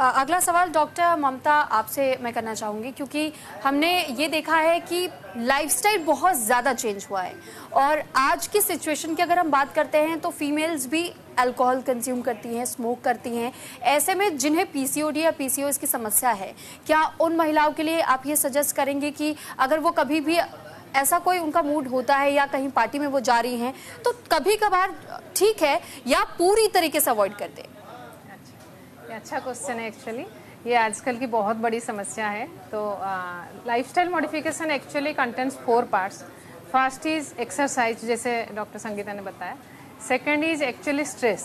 अगला सवाल डॉक्टर ममता आपसे मैं करना चाहूँगी, क्योंकि हमने ये देखा है कि लाइफस्टाइल बहुत ज़्यादा चेंज हुआ है और आज की सिचुएशन की अगर हम बात करते हैं तो फीमेल्स भी अल्कोहल कंज्यूम करती हैं, स्मोक करती हैं। ऐसे में जिन्हें पीसीओडी या पीसीओएस की समस्या है, क्या उन महिलाओं के लिए आप ये सजेस्ट करेंगे कि अगर वो कभी भी ऐसा कोई उनका मूड होता है या कहीं पार्टी में वो जा रही हैं तो कभी कभार ठीक है या पूरी तरीके से अवॉइड कर दें? अच्छा क्वेश्चन है। एक्चुअली ये आजकल की बहुत बड़ी समस्या है। तो lifestyle modification actually contents 4 parts. First is exercise, जैसे डॉक्टर संगीता ने बताया। Second is actually stress.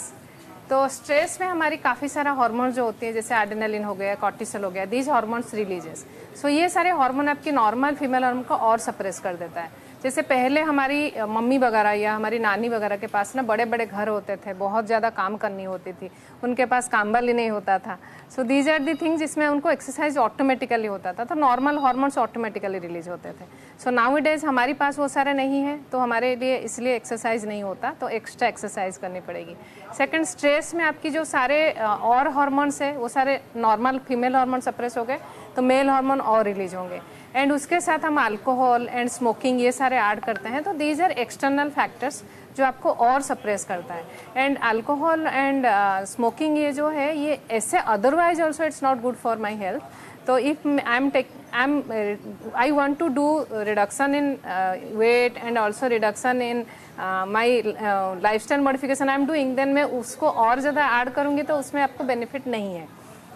तो स्ट्रेस में हमारी काफ़ी सारा हार्मोन जो होती है, जैसे एड्रेनलिन हो गया, कॉर्टिसोल हो गया, दीज हार्मोन्स रिलीजेस। सो ये सारे हार्मोन आपकी नॉर्मल फीमेल हार्मोन को और सप्रेस कर देता है। जैसे पहले हमारी मम्मी वगैरह या हमारी नानी वगैरह के पास ना बड़े बड़े घर होते थे, बहुत ज़्यादा काम करनी होती थी, उनके पास कामबल ही नहीं होता था। So these are the things जिसमें उनको एक्सरसाइज ऑटोमेटिकली होता था, तो नॉर्मल हार्मोन्स ऑटोमेटिकली रिलीज होते थे। सो नाउ डेज हमारे पास वो सारे नहीं है, तो हमारे लिए इसलिए एक्सरसाइज नहीं होता, तो एक्स्ट्रा एक्सरसाइज करनी पड़ेगी। सेकंड, स्ट्रेस में आपकी जो सारे और हार्मोन्स है वो सारे नॉर्मल फीमेल हार्मोन सप्रेस हो गए, तो मेल हार्मोन और रिलीज होंगे। एंड उसके साथ हम अल्कोहल एंड स्मोकिंग ये सारे ऐड करते हैं, तो दीज आर एक्सटर्नल फैक्टर्स जो आपको और सप्रेस करता है। एंड अल्कोहल एंड स्मोकिंग ये जो है ये ऐसे otherwise also it's not good for my health. तो if I want to do reduction in weight and also reduction in my lifestyle modification I am doing, then मैं उसको और ज़्यादा ऐड करूँगी तो उसमें आपको बेनिफिट नहीं है।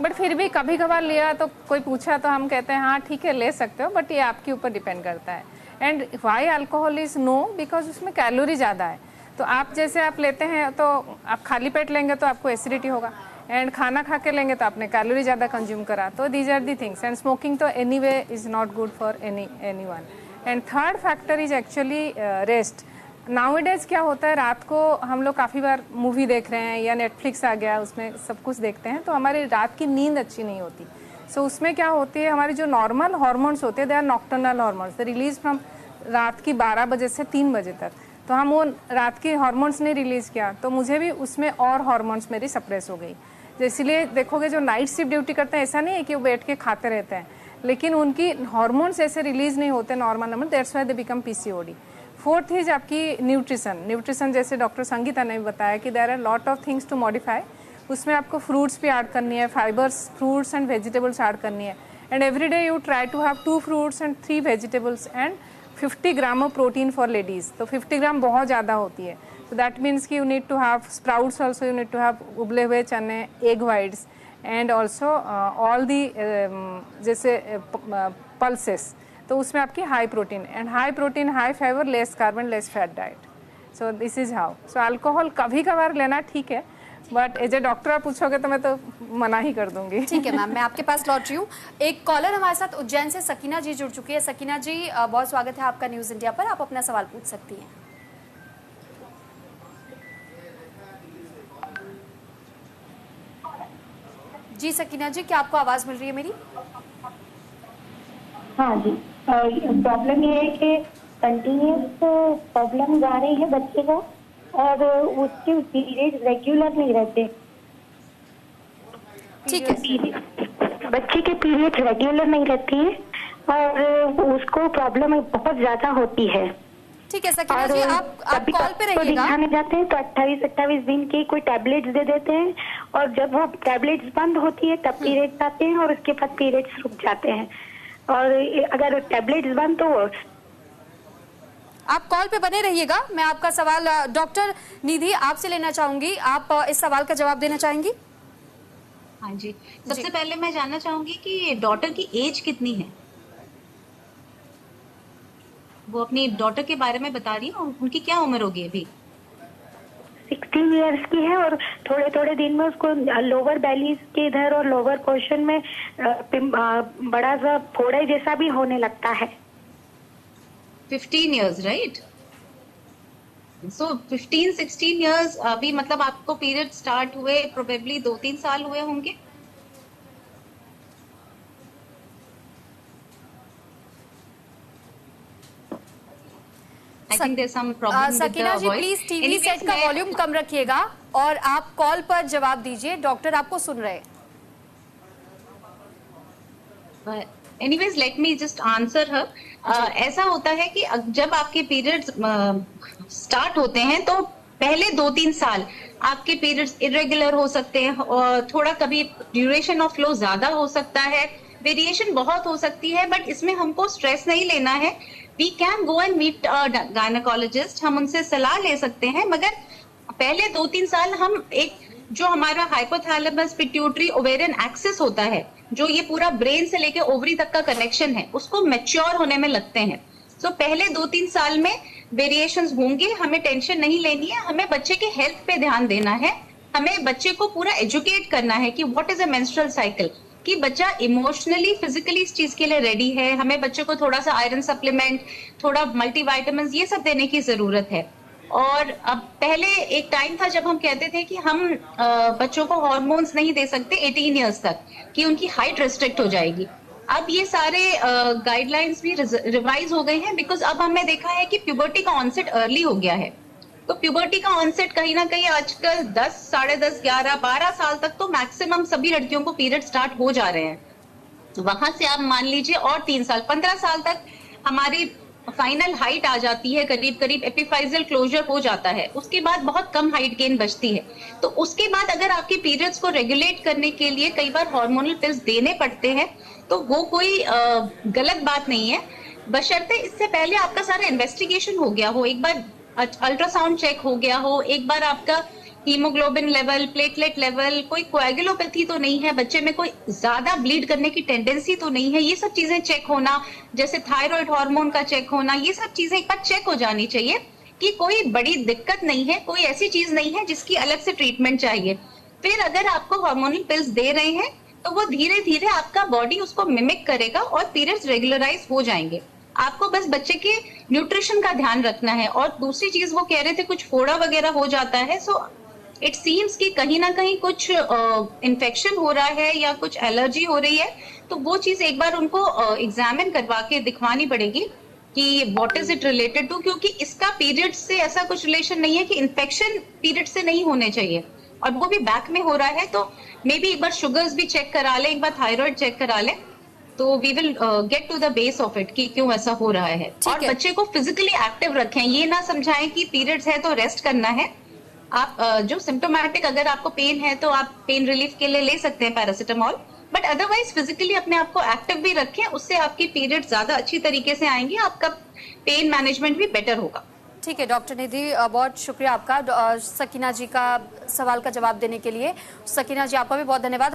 बट फिर भी कभी कभार लिया तो कोई पूछा तो हम कहते हैं हाँ ठीक है ले सकते हो, बट ये आपके ऊपर डिपेंड करता है। And why alcohol is no, because उसमें कैलोरी ज़्यादा है। तो आप जैसे आप लेते हैं तो आप खाली पेट लेंगे तो आपको एसिडिटी होगा, एंड खाना खा के लेंगे तो आपने कैलोरी ज़्यादा कंज्यूम करा। तो these are the things. And smoking तो anyway is not good for anyone. And third factor is actually rest. Nowadays क्या होता है, रात को हम लोग काफ़ी बार मूवी देख रहे हैं या नेटफ्लिक्स आ गया उसमें सब कुछ देखते हैं, तो हमारी रात की नींद अच्छी नहीं होती। सो उसमें क्या होती है, हमारी जो नॉर्मल हार्मोन्स होते हैं they are nocturnal hormones, they release from रात की 12 बजे से 3 बजे तक। तो हम वो रात के हार्मोन्स ने रिलीज़ किया तो मुझे भी उसमें और हार्मोन्स मेरी सप्रेस हो गई। तो इसीलिए देखोगे जो नाइट शिफ्ट ड्यूटी करते हैं ऐसा नहीं है कि वो बैठ के खाते रहते हैं, लेकिन उनकी हार्मोन्स ऐसे रिलीज नहीं होते normal number, that's why they become PCOD. Fourth is आपकी न्यूट्रिशन जैसे डॉक्टर संगीता ने बताया कि there are lot of things to modify. उसमें आपको फ्रूट्स भी ऐड करनी है, fibres, fruits and vegetables add करनी है। And every day you try to have 2 fruits and 3 vegetables and 50 gram of protein for ladies. तो 50 ग्राम बहुत ज़्यादा होती है, तो दैट मीन्स कि you need to have sprouts also, you need to have उबले हुए चने, egg whites and also all the जैसे पल्सेस। तो उसमें आपकी high protein and high protein, high fibre, less carbon, less fat diet. So this is how. So alcohol कभी कभार लेना ठीक है, बट एज ए डॉक्टर आप पूछोगे तो मैं तो मना ही कर दूंगी। ठीक है मैम, मैं आपके पास लौट रही हूँ। एक कॉलर हमारे साथ उज्जैन से सकीना जी जुड़ चुकी है। सकीना जी बहुत स्वागत है आपका न्यूज़ इंडिया पर, आप अपना सवाल पूछ सकती हैं। जी सकीना जी, क्या आपको आवाज़ मिल रही है मेरी? हाँ जी, प्रॉब्लम ये है कि कंटिन्यूस प्रॉब्लम आ रही है बच्चे को और उसके पीरियड रेगुलर नहीं रहते। ठीक है, बच्चे के पीरियड रेगुलर नहीं रहती है और उसको प्रॉब्लम बहुत ज्यादा होती है। ठीक है सकीना जी, आप कॉल पे रहिएगा। दिखाने जाते हैं तो 28-28 दिन की कोई टैबलेट्स दे देते हैं और जब वो टैबलेट्स बंद होती है तब पीरियड्स आते हैं और उसके बाद पीरियड्स रुक जाते हैं। और अगर टैबलेट्स बंद तो आप कॉल पे बने रहिएगा। मैं आपका सवाल डॉक्टर निधि आपसे लेना चाहूंगी, आप इस सवाल का जवाब देना चाहेंगी? हाँ जी, सबसे पहले मैं जानना चाहूंगी कि डॉटर की एज कितनी है? वो अपनी डॉटर के बारे में बता रही है, उनकी क्या उम्र होगी अभी? 16 इयर्स की है और थोड़े थोड़े दिन में उसको लोअर बेली के इधर और लोअर पोर्शन में बड़ा सा फोड़ा जैसा भी होने लगता है। 15 इयर्स, राइट? सो 15-16 इयर्स अभी, मतलब आपको पीरियड स्टार्ट हुए प्रोबेबली 2-3 साल हुए होंगे। सकीना जी प्लीज टीवी सेट का वॉल्यूम कम रखिएगा और आप कॉल पर जवाब दीजिए, डॉक्टर आपको सुन रहे हैं। Anyways let me just answer her. ऐसा होता है कि जब आपके पीरियड्स स्टार्ट होते हैं तो पहले 2-3 साल आपके पीरियड्स इरेगुलर हो सकते हैं और थोड़ा कभी ड्यूरेशन ऑफ फ्लो ज्यादा हो सकता है, वेरिएशन बहुत हो सकती है, बट इसमें हमको स्ट्रेस नहीं लेना है। We can go and meet gynaecologist, हम उनसे सलाह ले सकते हैं, मगर पहले 2-3 साल हम एक जो हमारा हाइपोथैलेमस पिट्यूटरी ओवेरियन एक्सिस होता है, जो ये पूरा ब्रेन से लेके ओवरी तक का कनेक्शन है, उसको मैच्योर होने में लगते हैं। सो पहले 2-3 साल में वेरिएशंस होंगे, हमें टेंशन नहीं लेनी है, हमें बच्चे के हेल्थ पे ध्यान देना है, हमें बच्चे को पूरा एजुकेट करना है कि what is a menstrual cycle, कि बच्चा इमोशनली फिजिकली इस चीज के लिए रेडी है, हमें बच्चे को थोड़ा सा आयरन सप्लीमेंट, थोड़ा मल्टीविटामिन, ये सब देने की जरूरत है। और अब पहले एक टाइम था जब हम कहते थे कि हम बच्चों को हार्मोन्स नहीं दे सकते 18 इयर्स तक, कि उनकी हाइट रेस्ट्रिक्ट हो जाएगी। अब ये सारे गाइडलाइंस भी रिवाइज हो गए हैं, बिकॉज अब हमने देखा है कि प्यूबर्टी का ऑनसेट अर्ली हो गया है। तो प्यूबर्टी का ऑनसेट कहीं ना कहीं आजकल 10, 10.5, 11, 12 साल तक तो मैक्सिमम सभी लड़कियों को पीरियड स्टार्ट हो जा रहे हैं। तो वहां से आप मान लीजिए और 3 साल, 15 साल तक हमारी फाइनल हाइट आ जाती है, करीब करीब एपिफाइजल क्लोजर हो जाता है, उसके बाद बहुत कम हाइट गेन बचती है। तो उसके बाद अगर आपके पीरियड्स को रेगुलेट करने के लिए कई बार हार्मोनल पिल्स देने पड़ते हैं, तो वो कोई गलत बात नहीं है, बशर्ते इससे पहले आपका सारा इन्वेस्टिगेशन हो गया हो, एक बार अल्ट्रासाउंड चेक हो गया हो, एक बार आपका हीमोग्लोबिन लेवल, प्लेटलेट लेवल, कोई कोएगुलोपैथी तो नहीं है, बच्चे में कोई ज्यादा ब्लीड करने की टेंडेंसी तो नहीं है, ये सब चीजें चेक होना, जैसे थायराइड हार्मोन का चेक होना, ये सब चीजें एक बार चेक हो जानी चाहिए कि कोई बड़ी दिक्कत नहीं है, कोई ऐसी चीज नहीं है जिसकी अलग से ट्रीटमेंट चाहिए। फिर अगर आपको हार्मोनल पिल्स दे रहे हैं तो वो धीरे धीरे आपका बॉडी उसको मिमिक करेगा और पीरियड्स रेगुलराइज हो जाएंगे। आपको बस बच्चे के न्यूट्रिशन का ध्यान रखना है। और दूसरी चीज वो कह रहे थे कुछ फोड़ा वगैरह हो जाता है, सो इट सीम्स कि कहीं ना कहीं कुछ इन्फेक्शन हो रहा है या कुछ एलर्जी हो रही है, तो वो चीज एक बार उनको एग्जामिन करवा के दिखवानी पड़ेगी कि what is it related to, क्योंकि इसका पीरियड से ऐसा कुछ रिलेशन नहीं है कि इन्फेक्शन पीरियड से नहीं होने चाहिए, और वो भी बैक में हो रहा है, तो मे बी एक बार शुगर्स भी चेक करा लें, एक बार थायराइड चेक करा लें, तो we will get to the base of it कि क्यों ऐसा हो रहा है। और बच्चे को फिजिकली एक्टिव रखें, ये ना समझाएं कि पीरियड्स है तो रेस्ट करना है। आप जो सिम्टोमेटिक, अगर आपको पेन है तो आप पेन रिलीफ के लिए ले सकते हैं पैरासिटामोल, बट अदरवाइज फिजिकली अपने आप को एक्टिव भी रखें, उससे आपकी पीरियड ज्यादा अच्छी तरीके से आएंगे, आपका पेन मैनेजमेंट भी बेटर होगा। ठीक है डॉक्टर निधि, बहुत शुक्रिया आपका सकीना जी का सवाल का जवाब देने के लिए। सकीना जी आपका भी बहुत धन्यवाद।